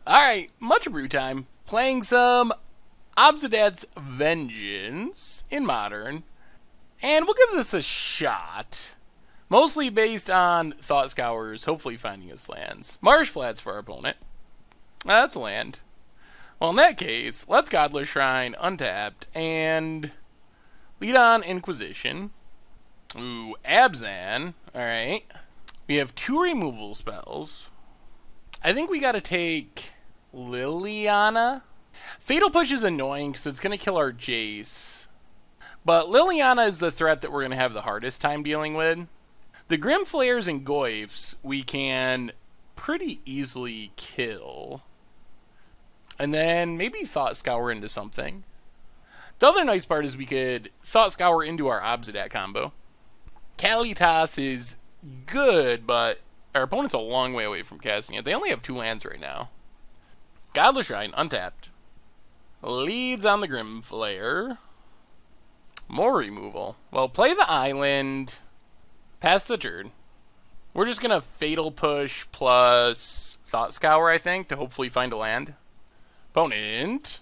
Alright, much brew time. Playing some Obzedat's Vengeance in Modern. And we'll give this a shot. Mostly based on Thought Scours, hopefully finding us lands. Marsh Flats for our opponent. That's a land. Well, in that case, let's Godless Shrine, untapped, and lead on Inquisition. Ooh, Abzan. Alright. We have 2 removal spells. I think we gotta take Liliana. Fatal Push is annoying because it's going to kill our Jace. But Liliana is the threat that we're going to have the hardest time dealing with. The Grim Flares and Goyfs we can pretty easily kill. And then maybe Thought Scour into something. The other nice part is we could Thought Scour into our Obzedat combo. Kalitas is good, but our opponent's a long way away from casting it. They only have 2 lands right now. Godless Shrine, untapped. Leads on the Grim Flare. More removal. Well, play the island. Pass the turn. We're just going to Fatal Push plus Thought Scour, I think, to hopefully find a land. Opponent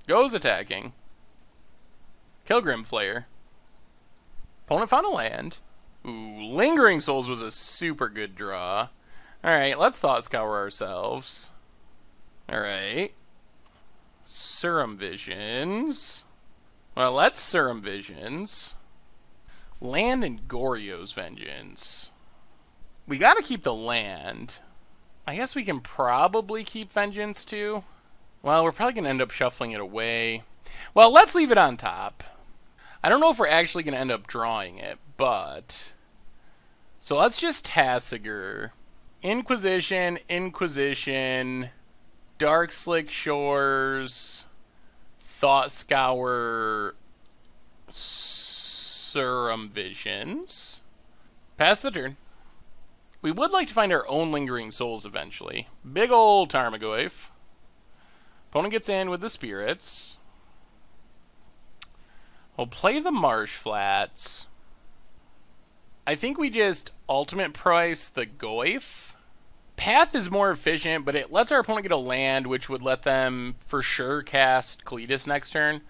goes attacking. Kill Grim Flare. Opponent found a land. Ooh, Lingering Souls was a super good draw. Alright, let's Thought Scour ourselves. Alright. Serum Visions. Well, let's Serum Visions. Land and Goryo's Vengeance. We gotta keep the land. I guess we can probably keep Vengeance too. Well, we're probably gonna end up shuffling it away. Well, let's leave it on top. I don't know if we're actually gonna end up drawing it, but... So let's just Tassiger. Inquisition, Dark Slick Shores, Thought Scour, Serum Visions. Pass the turn. We would like to find our own Lingering Souls eventually. Big ol' Tarmogoyf. Opponent gets in with the Spirits. We'll play the Marsh Flats. I think we just ultimate price the Goyf. Path is more efficient, but it lets our opponent get a land, which would let them for sure cast Kalitas next turn.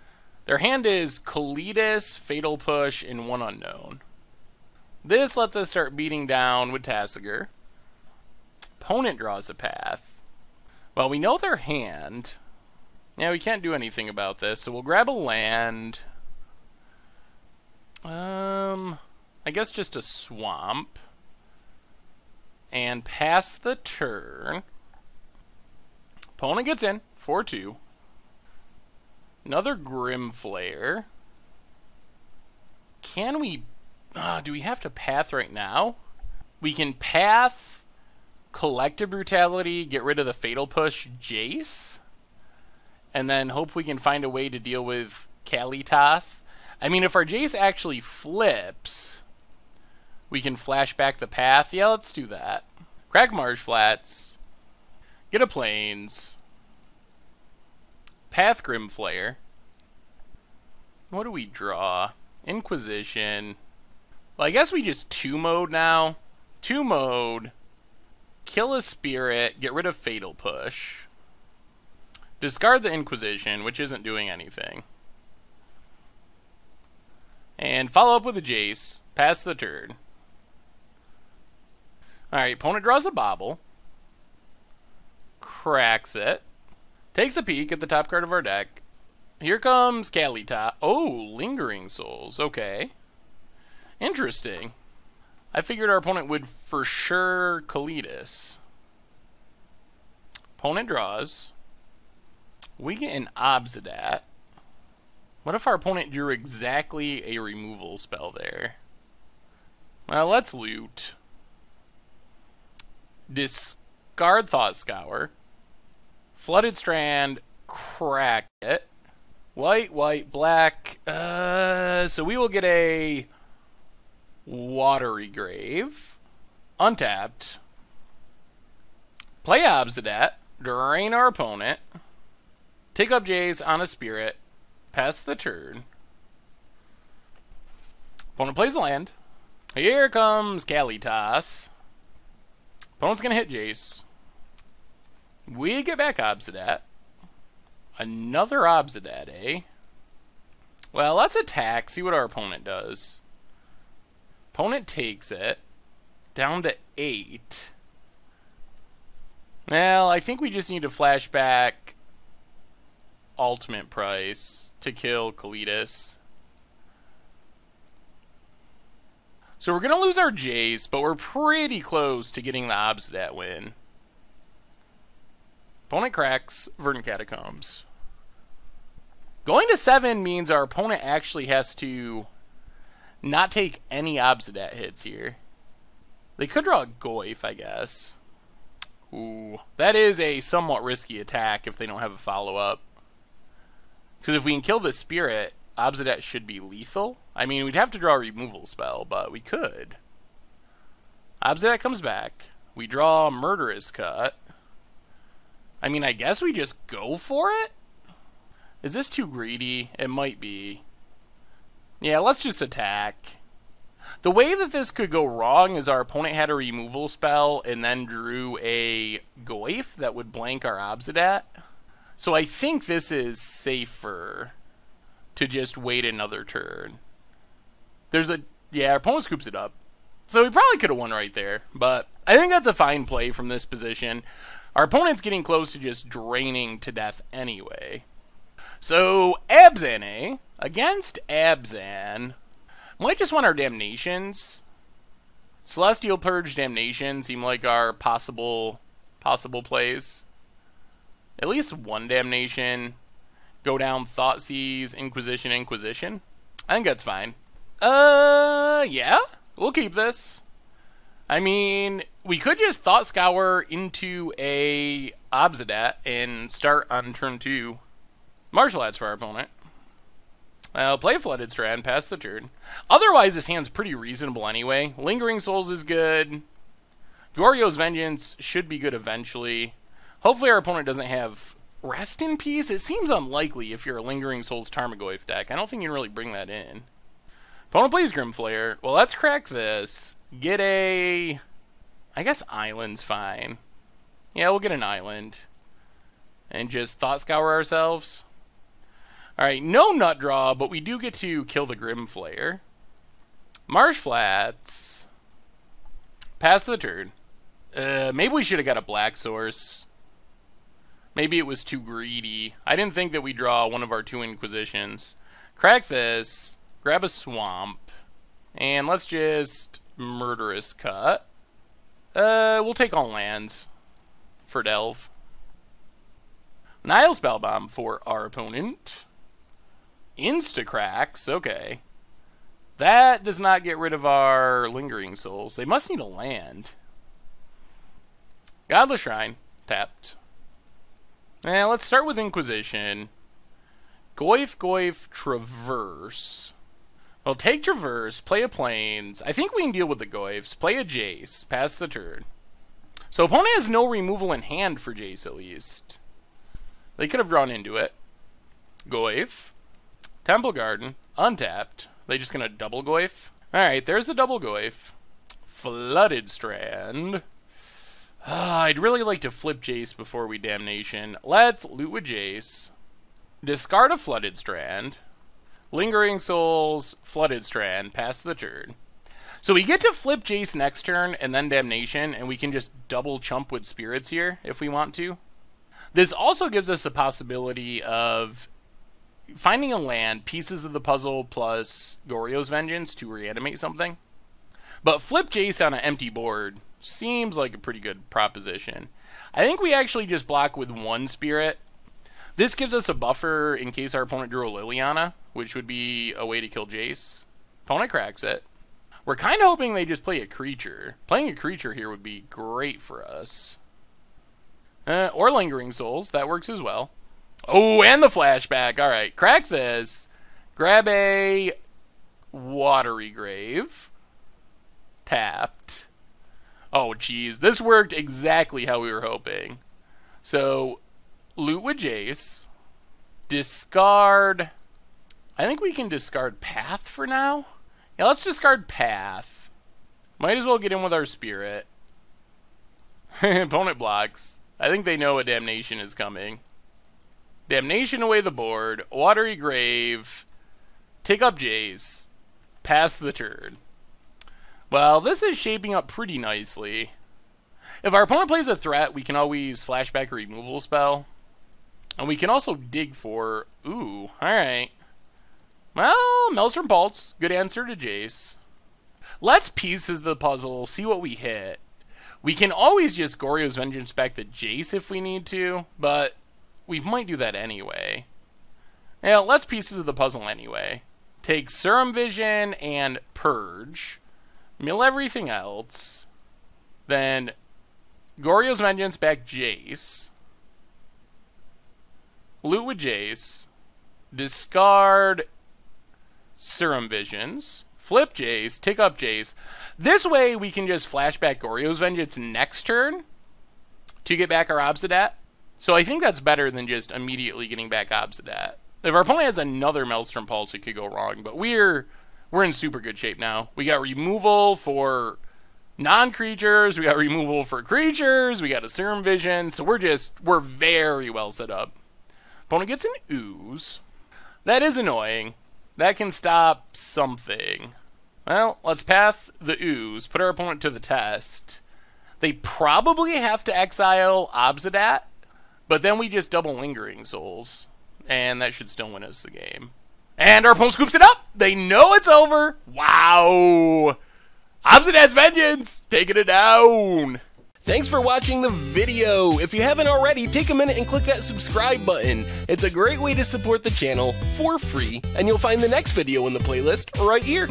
Their hand is Kalitas, Fatal Push, and 1 unknown. This lets us start beating down with Tassiger. Opponent draws a path. Well, we know their hand. Yeah, we can't do anything about this, so we'll grab a land. I guess just a swamp. And pass the turn. Opponent gets in. 4-2. Another Grim Flare. Can we... do we have to path right now? We can path Collective Brutality, get rid of the Fatal Push Jace, and then hope we can find a way to deal with Kalitas. I mean, if our Jace actually flips... we can flash back the path. Yeah, let's do that. Crack Marsh Flats. Get a Plains. Path Grim Flare. What do we draw? Inquisition. Well, I guess we just 2-mode now. 2-mode. Kill a Spirit. Get rid of Fatal Push. Discard the Inquisition, which isn't doing anything. And follow up with a Jace. Pass the turn. Alright, opponent draws a Bobble. Cracks it. Takes a peek at the top card of our deck. Here comes Kalitas. Oh, Lingering Souls. Okay. Interesting. I figured our opponent would for sure Kalitas. Opponent draws. We get an Obzedat. What if our opponent drew exactly a removal spell there? Well, let's loot. Discard Thought Scour. Flooded Strand. Crack it. White, white, black. So we will get a Watery Grave. Untapped. Play Obzedat. Drain our opponent. Take up Jace on a Spirit. Pass the turn. Opponent plays a land. Here comes Kalitas. Opponent's going to hit Jace. We get back Obzedat. Another Obzedat, eh? Well, let's attack, see what our opponent does. Opponent takes it. Down to 8. Well, I think we just need to flash back ultimate price to kill Kalidas. So we're going to lose our Jace, but we're pretty close to getting the Obzedat win. Opponent cracks Verdant Catacombs. Going to 7 means our opponent actually has to not take any Obzedat hits here. They could draw a Goyf, I guess. Ooh, that is a somewhat risky attack if they don't have a follow-up. Because if we can kill the Spirit, Obzedat should be lethal. I mean, we'd have to draw a removal spell, but we could. Obzedat comes back. We draw a Murderous Cut. I mean, I guess we just go for it? Is this too greedy? It might be. Yeah, let's just attack. The way that this could go wrong is our opponent had a removal spell and then drew a Goyf that would blank our Obzedat. So I think this is safer to just wait another turn. Yeah, our opponent scoops it up. So we probably could have won right there, but I think that's a fine play from this position. Our opponent's getting close to just draining to death anyway. So, Abzan, eh? Against Abzan, might just want our Damnations. Celestial Purge, Damnation seem like our possible plays. At least one Damnation. Go down Thoughtseize, Inquisition, Inquisition. I think that's fine. Yeah, we'll keep this. I mean, we could just Thought Scour into a Obzedat and start on turn 2. Martial Arts for our opponent. Play Flooded Strand, pass the turn. Otherwise, this hand's pretty reasonable anyway. Lingering Souls is good. Goryo's Vengeance should be good eventually. Hopefully our opponent doesn't have Rest in Peace. It seems unlikely if you're a Lingering Souls Tarmogoyf deck. I don't think you can really bring that in. Opponent plays Grimflayer. Well, let's crack this. Get a... I guess Island's fine. Yeah, we'll get an Island. And just Thought Scour ourselves. Alright, no Nut Draw, but we do get to kill the Grimflayer. Marsh Flats. Pass the turn. Maybe we should have got a Black Source. Maybe it was too greedy. I didn't think that we draw one of our 2 Inquisitions. Crack this. Grab a Swamp. And let's just Murderous Cut. We'll take all lands for Delve. Nile Spellbomb for our opponent. Instacracks, okay. That does not get rid of our Lingering Souls. They must need a land. Godless Shrine, tapped. Now let's start with Inquisition. Goyf, Traverse. Well, take Traverse, play a Plains. I think we can deal with the Goyfs. Play a Jace, pass the turn. So opponent has no removal in hand for Jace at least. They could have drawn into it. Goyf. Temple Garden. Untapped. They just gonna double Goyf? Alright, there's a double Goyf. Flooded Strand. I'd really like to flip Jace before we Damnation. Let's loot with Jace. Discard a Flooded Strand. Lingering Souls. Flooded Strand. Pass the turn. So we get to flip Jace next turn and then Damnation, and we can just double chump with Spirits here if we want to. This also gives us a possibility of finding a land, pieces of the puzzle, plus Goryo's Vengeance to reanimate something. But flip Jace on an empty board seems like a pretty good proposition. I think we actually just block with 1 Spirit. This gives us a buffer in case our opponent drew a Liliana, which would be a way to kill Jace. Opponent cracks it. We're kind of hoping they just play a creature. Playing a creature here would be great for us. Or Lingering Souls. That works as well. Oh, and the flashback. All right, crack this. Grab a Watery Grave. Tapped. Oh, geez. This worked exactly how we were hoping. So, loot with Jace. Discard. I think we can discard Path for now. Yeah, let's discard Path. Might as well get in with our Spirit. Opponent blocks. I think they know a Damnation is coming. Damnation away the board. Watery Grave. Take up Jace. Pass the turn. Well, this is shaping up pretty nicely. If our opponent plays a threat, we can always flashback a removal spell. And we can also dig for... Ooh, alright. Well, Maelstrom Pulse. Good answer to Jace. Let's pieces the puzzle, see what we hit. We can always just Goryo's Vengeance back the Jace if we need to, but we might do that anyway. Yeah, let's pieces of the puzzle anyway. Take Serum Vision and Purge. Mill everything else. Then Goryo's Vengeance back Jace. Loot with Jace. Discard Serum Visions. Flip Jace. Take up Jace. This way we can just flashback Goryo's Vengeance next turn to get back our Obzedat. So I think that's better than just immediately getting back Obzedat. If our opponent has another Maelstrom Pulse, it could go wrong. But we're in super good shape now. We got removal for non-creatures. We got removal for creatures. We got a Serum Vision. So we're very well set up. Opponent gets an Ooze. That is annoying. That can stop something. Well, let's path the Ooze. Put our opponent to the test. They probably have to exile Obzedat. But then we just double Lingering Souls. And that should still win us the game. And our opponent scoops it up. They know it's over. Wow. Obzedat's Vengeance. Taking it down. Thanks for watching the video. If you haven't already, take a minute and click that subscribe button. It's a great way to support the channel for free. And you'll find the next video in the playlist right here.